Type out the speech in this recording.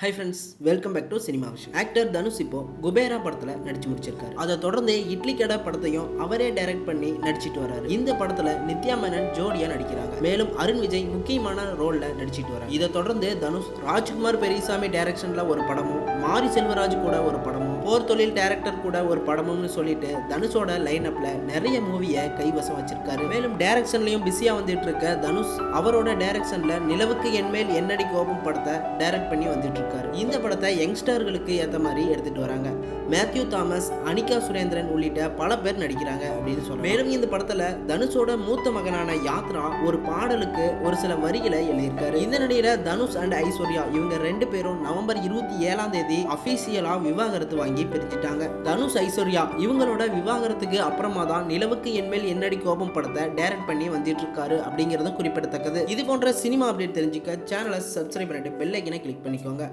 High friends, welcome back to cinema விஷயம். Actor Dhanush இப்போ குபேரா படத்துல நடிச்சு முடிச்சிருக்காரு. அதை தொடர்ந்து இட்லி கடை படத்தையும் அவரே டைரக்ட் பண்ணி நடிச்சிட்டு வராரு. இந்த படத்துல நித்யா மேனன் ஜோடியா நடிக்கிறாங்க. மேலும் அருண் விஜய் முக்கியமான ரோல்ல நடிச்சிட்டு வராரு. இதை தொடர்ந்து தனுஷ் ராஜ்குமார் பெரியசாமி டைரக்ஷன்ல ஒரு படமும், மாரி செல்வராஜ் கூட ஒரு படமும், போர் தொழில் டைரக்டர் கூட ஒரு படமும்னு சொல்லிட்டு தனுஷோட லைன் அப்ல நிறைய மூவியை கைவசம் வச்சிருக்காரு. மேலும் டைரக்ஷன்லயும் பிஸியா வந்துட்டு இருக்க தனுஷ் அவரோட டைரக்ஷன்ல நிலவுக்கு என்மேல் என்னடி கோபம் படத்தை டைரக்ட் பண்ணி வந்துட்டு இந்த படத்தை யங்ஸ்டர்களுக்கு ஏற்ற மாதிரி எடுத்துட்டு வராங்க. மேத்யூ தாமஸ், அனிகா சுரேந்திரன் உள்ளிட்ட பல பேர் நடிக்கிறாங்க அப்படின்னு சொல்றாங்க. மேலும் இந்த படத்துல தனுஷோட மூத்த மகனான யாத்ரா ஒரு பாடலுக்கு ஒரு சில வரிகளை எழுதியிருக்காரு. இந்த நிலையில தனுஷ் அண்ட் ஐஸ்வர்யா இவங்க ரெண்டு பேரும் நவம்பர் 27 அபிஷியலா விவாகரத்து வாங்கி பிரிஞ்சிட்டாங்க. தனுஷ் ஐஸ்வர்யா இவங்களோட விவாகரத்துக்கு அப்புறமா தான் நிலவுக்கு என்மேல் என்னடி கோபம் படத்தை டைரக்ட் பண்ணி வந்துட்டு இருக்காரு அப்படிங்கிறதும் குறிப்பிடத்தக்கது. இது போன்ற சினிமா அப்டேட் தெரிஞ்சுக்க சேனலை சப்ஸ்கிரைப் பண்ணிட்டு பெல் ஐக்கனை கிளிக் பண்ணிக்கோங்க.